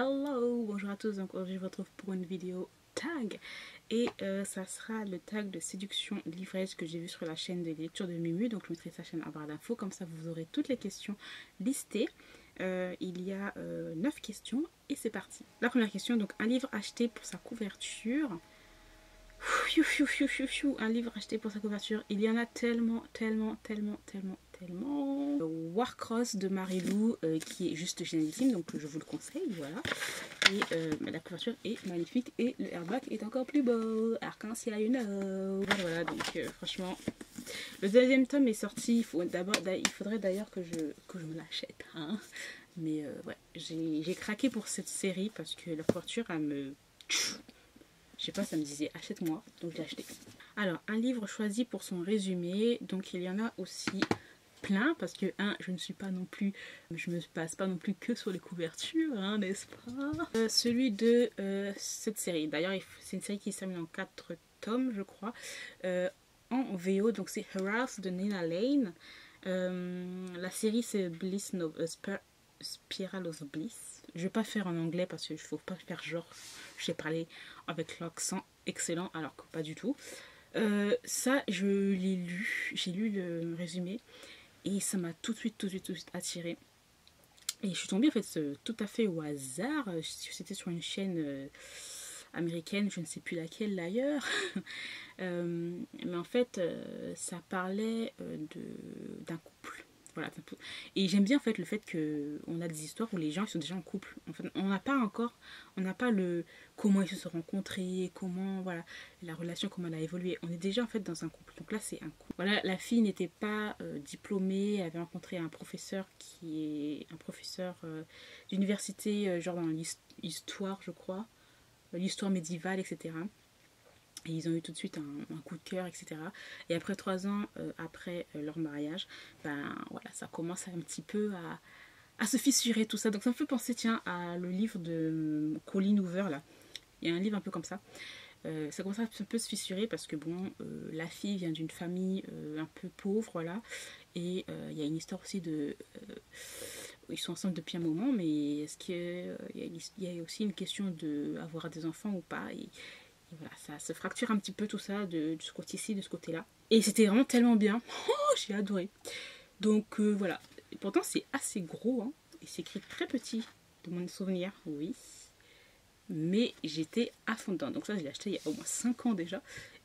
Hello, bonjour à tous, donc aujourd'hui je vous retrouve pour une vidéo tag et ça sera le tag de séduction livresque que j'ai vu sur la chaîne de lecture de Mumu, donc je mettrai sa chaîne en barre d'infos, comme ça vous aurez toutes les questions listées. Il y a 9 questions et c'est parti. La première question, donc un livre acheté pour sa couverture. Un livre acheté pour sa couverture, il y en a tellement. Warcross de Marilou qui est juste génialissime, donc je vous le conseille, voilà. Et la couverture est magnifique et le airbag est encore plus beau, arc-en-ciel, voilà, donc franchement, le deuxième tome est sorti. Il faudrait d'ailleurs que je me l'achète, hein. Mais ouais, j'ai craqué pour cette série parce que la couverture, elle me... Je sais pas, ça me disait achète-moi, donc je l'ai acheté. Alors, un livre choisi pour son résumé, donc il y en a aussi plein, parce que je ne suis pas non plus, je me passe pas non plus que sur les couvertures, hein, n'est-ce pas? Celui de cette série, d'ailleurs c'est une série qui se termine en 4 tomes, je crois, en VO, donc c'est Harass de Nina Lane. La série c'est Spiral of Bliss. Je vais pas faire en anglais parce qu'il faut pas faire genre je sais parler avec l'accent excellent, alors que pas du tout. Ça je l'ai lu, j'ai lu le résumé et ça m'a tout de suite attiré. Et je suis tombée en fait tout à fait au hasard. C'était sur une chaîne américaine, je ne sais plus laquelle d'ailleurs. Mais en fait ça parlait d'un couple. Voilà. Et j'aime bien en fait le fait qu'on a des histoires où les gens ils sont déjà en couple. En fait, on n'a pas le comment ils se sont rencontrés, comment voilà la relation, comment elle a évolué. On est déjà en fait dans un couple. Donc là c'est un couple. Voilà, la fille n'était pas diplômée, elle avait rencontré un professeur qui est un professeur d'université, genre dans l'histoire je crois, l'histoire médiévale, etc. Et ils ont eu tout de suite un coup de cœur, etc. Et après 3 ans, après leur mariage, ben voilà, ça commence un petit peu à se fissurer tout ça. Donc ça me fait penser, tiens, à le livre de Colleen Hoover, là. Il y a un livre un peu comme ça. Ça commence à un peu se fissurer parce que bon, la fille vient d'une famille un peu pauvre, voilà. Et il y a une histoire aussi de... ils sont ensemble depuis un moment, mais est-ce qu'il y a aussi une question d'avoir des enfants ou pas? Et voilà, ça se fracture un petit peu tout ça de ce côté-ci, de ce côté-là. Et c'était vraiment tellement bien. Oh, j'ai adoré. Donc voilà. Et pourtant c'est assez gros, hein. Et c'est écrit très petit de mon souvenir, oui. Mais j'étais à fond dedans. Donc ça, je l'ai acheté il y a au moins 5 ans déjà.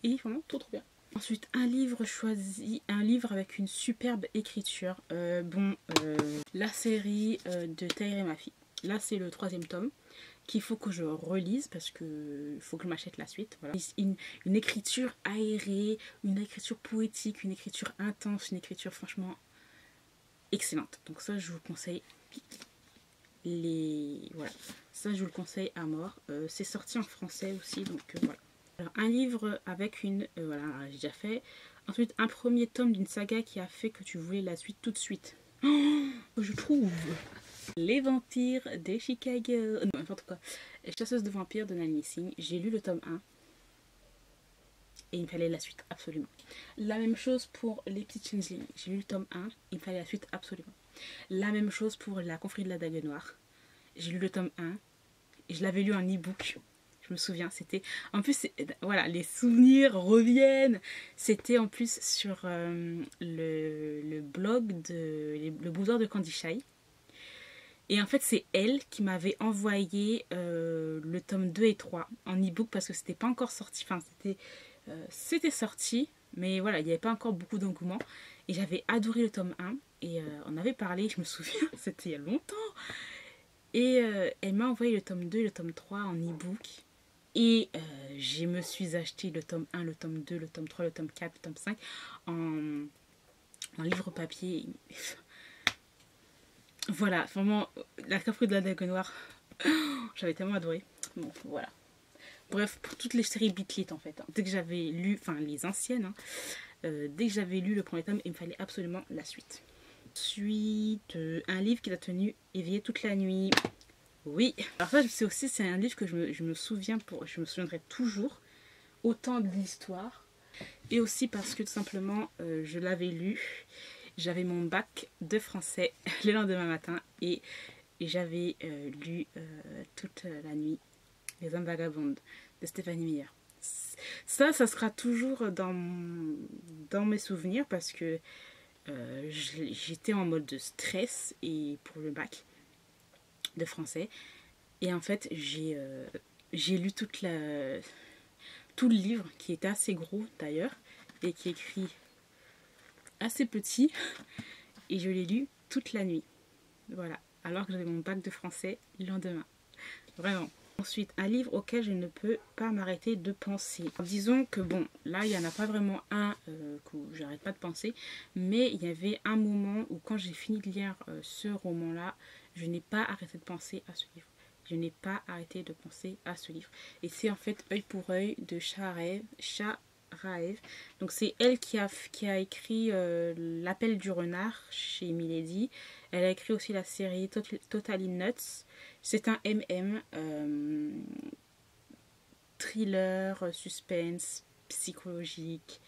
Et vraiment trop bien. Ensuite, un livre choisi, un livre avec une superbe écriture. La série de Taïr et ma fille. Là, c'est le 3e tome qu'il faut que je relise parce que faut que je m'achète la suite. Voilà. Une écriture aérée, une écriture poétique, une écriture intense, une écriture franchement excellente. Donc ça, je vous conseille. Voilà, ça je vous le conseille à mort. C'est sorti en français aussi, donc voilà. Alors un livre avec une... voilà, j'ai déjà fait. Ensuite, un premier tome d'une saga qui a fait que tu voulais la suite tout de suite. Oh, je trouve Les vampires de Chicago. Non, n'importe quoi. Chasseuse de vampires de Nalini Singh. J'ai lu le tome 1. Et il me fallait la suite, absolument. La même chose pour Les Petites Changelings. J'ai lu le tome 1. Il me fallait la suite, absolument. La même chose pour La Confrérie de la Dague Noire. J'ai lu le tome 1. Et je l'avais lu en e-book. Je me souviens, c'était... En plus, voilà, les souvenirs reviennent. C'était en plus sur le blog le boudoir de Candy Shy. Et en fait, c'est elle qui m'avait envoyé le tome 2 et 3 en e-book parce que c'était pas encore sorti. Enfin, c'était sorti, mais voilà, il n'y avait pas encore beaucoup d'engouement. Et j'avais adoré le tome 1 et on avait parlé, je me souviens, c'était il y a longtemps. Et elle m'a envoyé le tome 2 et le tome 3 en e-book. Et je me suis acheté le tome 1, le tome 2, le tome 3, le tome 4, le tome 5 en livre papier. Voilà, vraiment, La Confrérie de la Dague Noire, j'avais tellement adoré. Bon, voilà. Bref, pour toutes les séries Beatlit en fait. Dès que j'avais lu, enfin les anciennes, dès que j'avais lu le premier tome, il me fallait absolument la suite. Ensuite, un livre qui t'a tenu éveillé toute la nuit. Oui. Alors ça, c'est un livre que je me souviendrai toujours, autant de l'histoire, et aussi parce que tout simplement, je l'avais lu. J'avais mon bac de français le lendemain matin et et j'avais lu toute la nuit Les âmes vagabondes de Stéphanie Meyer. Ça sera toujours dans mes souvenirs parce que j'étais en mode de stress et pour le bac de français. Et en fait, j'ai lu tout le livre, qui était assez gros d'ailleurs, et qui est écrit assez petit. Et je l'ai lu toute la nuit. Voilà. Alors que j'avais mon bac de français le lendemain. Vraiment. Ensuite, un livre auquel je ne peux pas m'arrêter de penser. Disons que bon, là, il n'y en a pas vraiment un que j'arrête pas de penser. Mais il y avait un moment où quand j'ai fini de lire ce roman-là, je n'ai pas arrêté de penser à ce livre. Je n'ai pas arrêté de penser à ce livre. Et c'est en fait Œil pour œil de Shahraev. Donc c'est elle qui a écrit L'appel du renard chez Milady. Elle a écrit aussi la série Totally Nuts. C'est un MM, thriller, suspense, psychologique,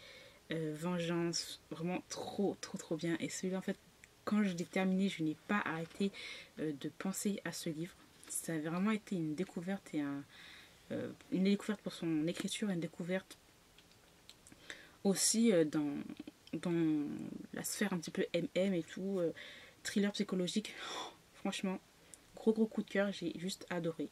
vengeance. Vraiment trop bien. Et celui-là en fait, quand je l'ai terminé, je n'ai pas arrêté de penser à ce livre. Ça a vraiment été une découverte et une découverte pour son écriture, une découverte aussi dans la sphère un petit peu MM et tout, thriller psychologique. Franchement, gros coup de cœur, j'ai juste adoré,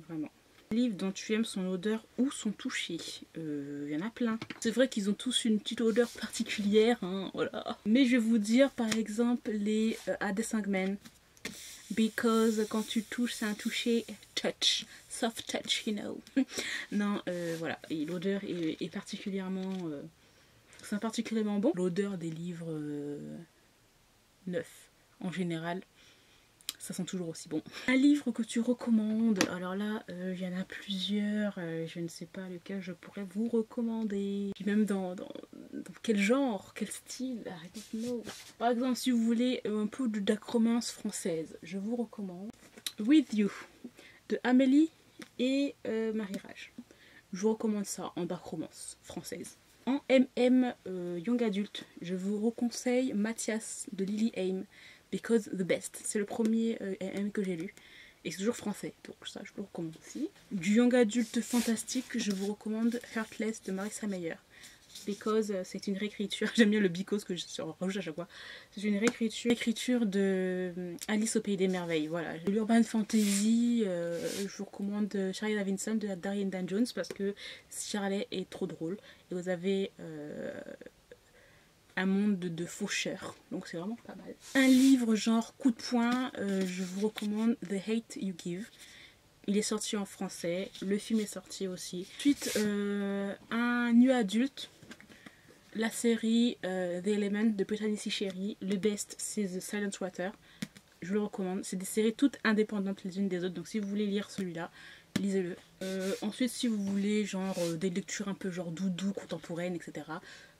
vraiment. Livre dont tu aimes son odeur ou son toucher, y en a plein. C'est vrai qu'ils ont tous une petite odeur particulière, hein, voilà. Mais je vais vous dire par exemple les Hades Men. Because quand tu touches, c'est un toucher touch, soft touch, you know. Non, voilà, et l'odeur est particulièrement, c'est particulièrement bon. L'odeur des livres neufs, en général, ça sent toujours aussi bon. Un livre que tu recommandes, alors là, il y en a plusieurs, je ne sais pas lequel je pourrais vous recommander. Puis même dans quel genre, quel style, I don't know. Par exemple, si vous voulez un peu d'acromance française, je vous recommande With You de Amélie et Marie Rage. Je vous recommande ça en d'acromance française. En MM Young Adult, je vous reconseille Mathias de Lily Aim, Because the Best. C'est le premier MM que j'ai lu. Et c'est toujours français, donc ça je vous le recommande aussi. Du Young Adult fantastique, je vous recommande Heartless de Marissa Meyer. Because c'est une réécriture, j'aime bien le because que je rajoute à chaque fois. C'est une réécriture de Alice au Pays des Merveilles, voilà. L'urban fantasy, je vous recommande Charlie Davidson de Darian Dan Jones parce que Charlie est trop drôle. Et vous avez un monde de faucheurs, donc c'est vraiment pas mal. Un livre genre coup de poing, je vous recommande The Hate You Give. Il est sorti en français, le film est sorti aussi. Ensuite, un nu adulte, la série The Element de Brittany C. Sherry. Le best, c'est The Silent Water. Je vous le recommande. C'est des séries toutes indépendantes les unes des autres. Donc si vous voulez lire celui-là, lisez-le. Ensuite, si vous voulez genre des lectures un peu genre doudou, contemporaines, etc.,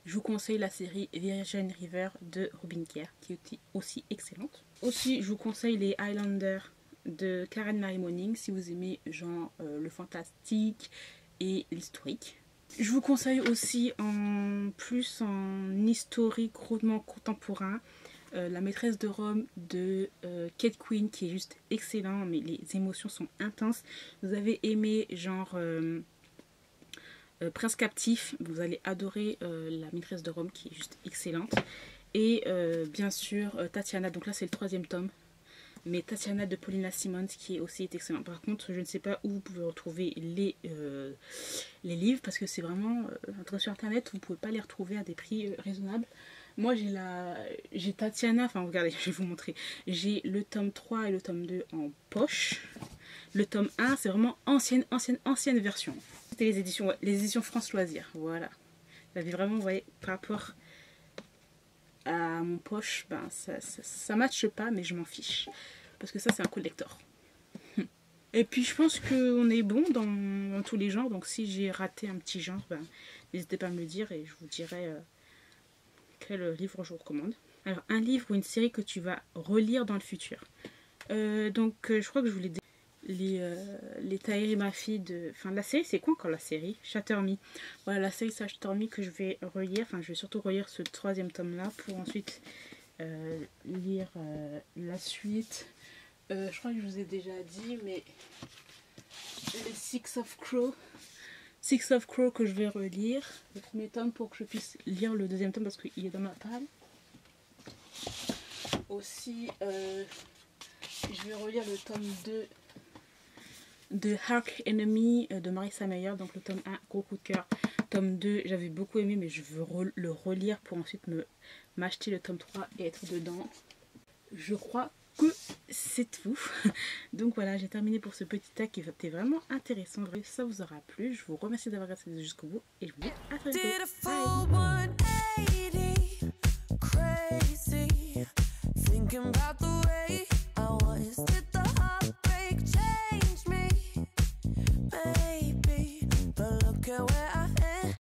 je vous conseille la série Virgin River de Robin Kerr, qui est aussi excellente. Aussi, je vous conseille les Highlanders de Karen Marie Moning, si vous aimez genre le fantastique et l'historique. Je vous conseille aussi en historique rudement contemporain La maîtresse de Rome de Kate Quinn, qui est juste excellent, mais les émotions sont intenses. Vous avez aimé genre Prince captif, vous allez adorer La maîtresse de Rome, qui est juste excellente. Et bien sûr Tatiana, donc là c'est le 3e tome. Mais Tatiana de Paulina Simons, qui est aussi excellent. Par contre, je ne sais pas où vous pouvez retrouver les livres, parce que c'est vraiment sur internet, vous ne pouvez pas les retrouver à des prix raisonnables. Moi j'ai Tatiana, enfin regardez, je vais vous montrer. J'ai le tome 3 et le tome 2 en poche. Le tome 1, c'est vraiment ancienne version. C'était les éditions France Loisirs, voilà. Vous avez vraiment, vous voyez, par rapport à mon poche, ben ça matche pas, mais je m'en fiche. Parce que ça, c'est un collector. Et puis, je pense qu'on est bon dans tous les genres. Donc, si j'ai raté un petit genre, ben, n'hésitez pas à me le dire et je vous dirai quel livre je vous recommande. Alors, un livre ou une série que tu vas relire dans le futur. Je crois que je vous l'ai dit. Les Taïri Mafi de... Enfin, la série, c'est quoi encore la série? Shatter Me. Voilà, la série Shatter Me que je vais relire. Enfin, je vais surtout relire ce 3e tome-là pour ensuite lire la suite. Je crois que je vous ai déjà dit, mais les Six of Crow que je vais relire. Le premier tome pour que je puisse lire le deuxième tome parce qu'il est dans ma palle. Aussi, je vais relire le tome 2 de Arch Enemy de Marissa Meyer. Donc le tome 1, gros coup de cœur. Tome 2, j'avais beaucoup aimé, mais je veux le relire pour ensuite m'acheter le tome 3 et être dedans. Je crois que c'est tout. Donc voilà, j'ai terminé pour ce petit tag qui était vraiment intéressant. Ça vous aura plu. Je vous remercie d'avoir regardé jusqu'au bout et je vous dis à très bientôt. Bye.